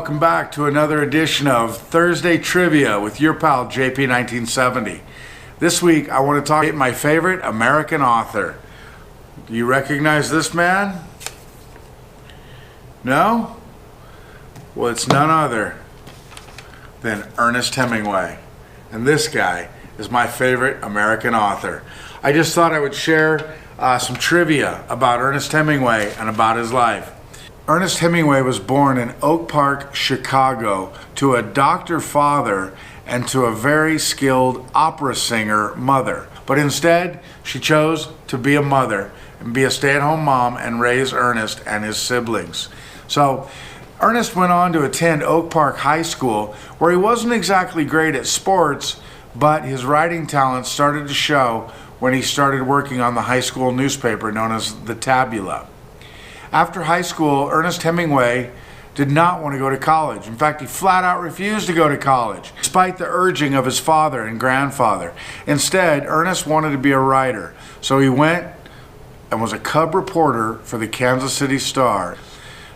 welcome back to another edition of Thursday Trivia with your pal JP1970. This week I want to talk about my favorite American author. Do you recognize this man? No? Well, it's none other than Ernest Hemingway. And this guy is my favorite American author. I just thought I would share some trivia about Ernest Hemingway and about his life. Ernest Hemingway was born in Oak Park, Chicago, to a doctor father and to a very skilled opera singer mother. But instead, she chose to be a mother and be a stay-at-home mom and raise Ernest and his siblings. So, Ernest went on to attend Oak Park High School, where he wasn't exactly great at sports, but his writing talent started to show when he started working on the high school newspaper known as the Tabula. After high school, Ernest Hemingway did not want to go to college. In fact, he flat out refused to go to college, despite the urging of his father and grandfather. Instead, Ernest wanted to be a writer, so he went and was a cub reporter for the Kansas City Star.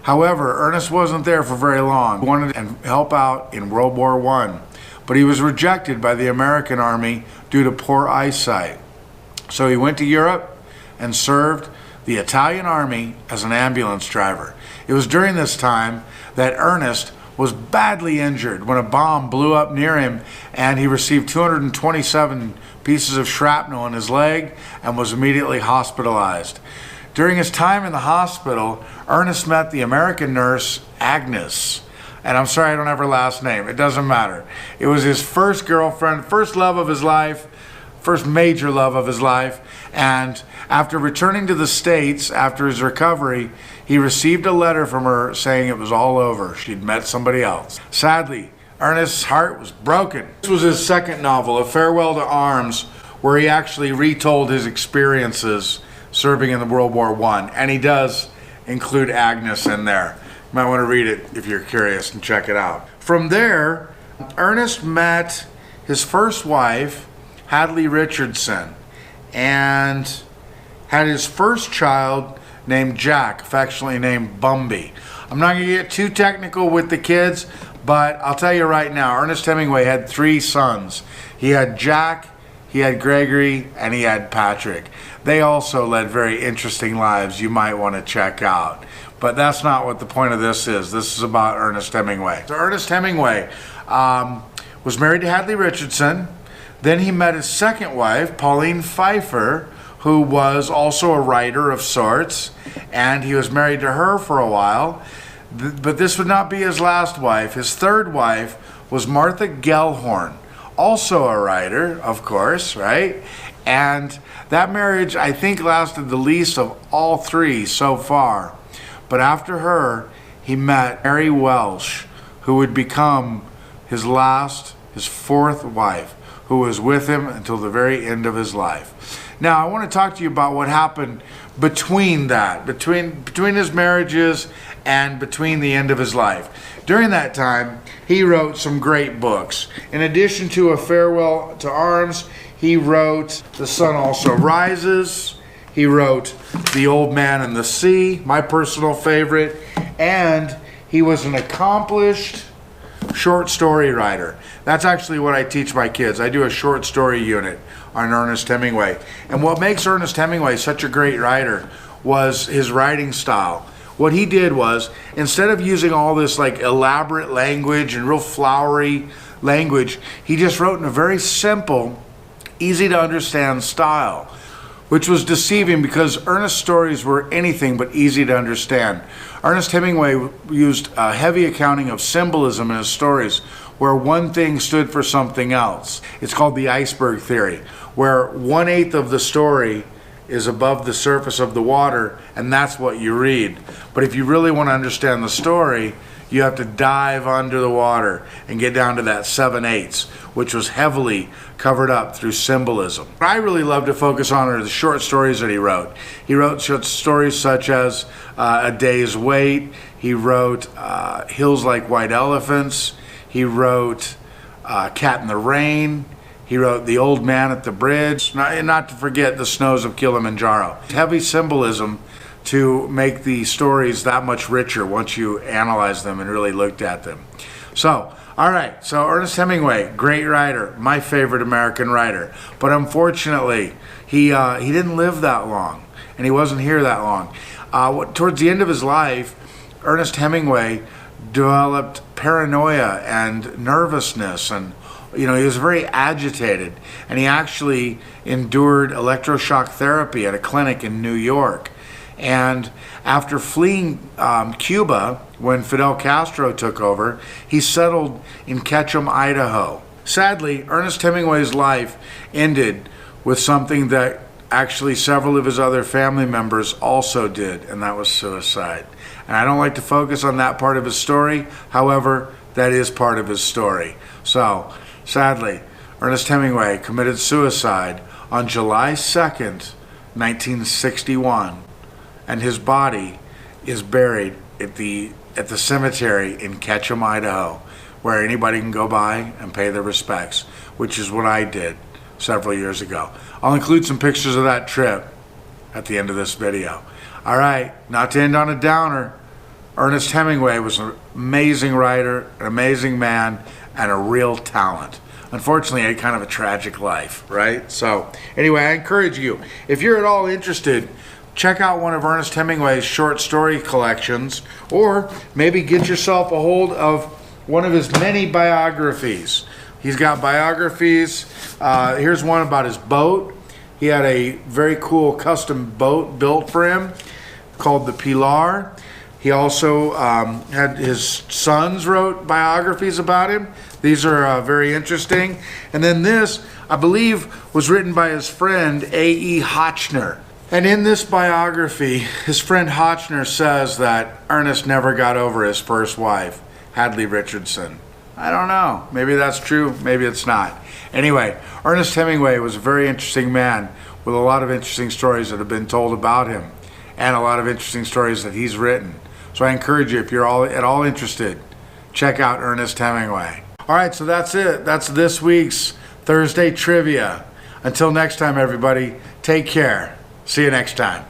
However, Ernest wasn't there for very long. He wanted to help out in World War I, but he was rejected by the American Army due to poor eyesight. So he went to Europe and served the Italian Army as an ambulance driver. It was during this time that Ernest was badly injured when a bomb blew up near him, and he received 227 pieces of shrapnel in his leg and was immediately hospitalized. During his time in the hospital, Ernest met the American nurse, Agnes. And I'm sorry I don't have her last name. It doesn't matter. It was his first girlfriend, first love of his life, first major love of his life. And after returning to the States after his recovery, he received a letter from her saying it was all over. She'd met somebody else. Sadly, Ernest's heart was broken. This was his second novel, A Farewell to Arms, where he actually retold his experiences serving in the World War I. And he does include Agnes in there. You might want to read it if you're curious and check it out. From there, Ernest met his first wife, Hadley Richardson, and had his first child named Jack, affectionately named Bumby. I'm not going to get too technical with the kids, but I'll tell you right now, Ernest Hemingway had 3 sons. He had Jack, he had Gregory, and he had Patrick. They also led very interesting lives you might want to check out. But that's not what the point of this is. This is about Ernest Hemingway. So Ernest Hemingway was married to Hadley Richardson. Then he met his second wife, Pauline Pfeiffer, who was also a writer of sorts, and he was married to her for a while. But this would not be his last wife. His third wife was Martha Gellhorn, also a writer, of course, right? And that marriage, I think, lasted the least of all 3 so far. But after her, he met Mary Welsh, who would become his 4th wife, who was with him until the very end of his life. Now, I want to talk to you about what happened between that, between his marriages and between the end of his life. During that time, he wrote some great books. In addition to A Farewell to Arms, he wrote The Sun Also Rises. He wrote The Old Man and the Sea, my personal favorite. And he was an accomplished short story writer. That's actually what I teach my kids. I do a short story unit on Ernest Hemingway. And what makes Ernest Hemingway such a great writer was his writing style. What he did was, instead of using all this like elaborate language and real flowery language, he just wrote in a very simple, easy to understand style, which was deceiving because Ernest's stories were anything but easy to understand. Ernest Hemingway used a heavy accounting of symbolism in his stories, where one thing stood for something else. It's called the iceberg theory, where 1/8 of the story is above the surface of the water, and that's what you read. But if you really want to understand the story, you have to dive under the water and get down to that 7/8, which was heavily covered up through symbolism. What I really love to focus on are the short stories that he wrote. He wrote short stories such as A Day's Wait. He wrote Hills Like White Elephants. He wrote Cat in the Rain. He wrote The Old Man at the Bridge, not to forget The Snows of Kilimanjaro. Heavy symbolism to make the stories that much richer once you analyze them and really looked at them. So, all right, so Ernest Hemingway, great writer, my favorite American writer. But unfortunately, he didn't live that long, and he wasn't here that long. Towards the end of his life, Ernest Hemingway developed paranoia and nervousness, and he was very agitated, and he actually endured electroshock therapy at a clinic in New York. And after fleeing Cuba, when Fidel Castro took over, he settled in Ketchum, Idaho. Sadly, Ernest Hemingway's life ended with something that actually several of his other family members also did, and that was suicide. And I don't like to focus on that part of his story. However, that is part of his story. So, sadly, Ernest Hemingway committed suicide on July 2nd, 1961. And his body is buried at the cemetery in Ketchum, Idaho, where anybody can go by and pay their respects, which is what I did several years ago. I'll include some pictures of that trip at the end of this video. All right, not to end on a downer, Ernest Hemingway was an amazing writer, an amazing man, and a real talent. Unfortunately, he had kind of a tragic life, right? So anyway, I encourage you, if you're at all interested, check out one of Ernest Hemingway's short story collections, or maybe get yourself a hold of one of his many biographies. He's got biographies. Here's one about his boat. He had a very cool custom boat built for him called the Pilar. He also had his sons wrote biographies about him. These are very interesting. And then this, I believe, was written by his friend A.E. Hotchner. And in this biography, his friend Hotchner says that Ernest never got over his first wife, Hadley Richardson. I don't know. Maybe that's true. Maybe it's not. Anyway, Ernest Hemingway was a very interesting man with a lot of interesting stories that have been told about him, and a lot of interesting stories that he's written. So I encourage you, if you're at all interested, check out Ernest Hemingway. All right, so that's it. That's this week's Thursday Trivia. Until next time, everybody, take care. See you next time.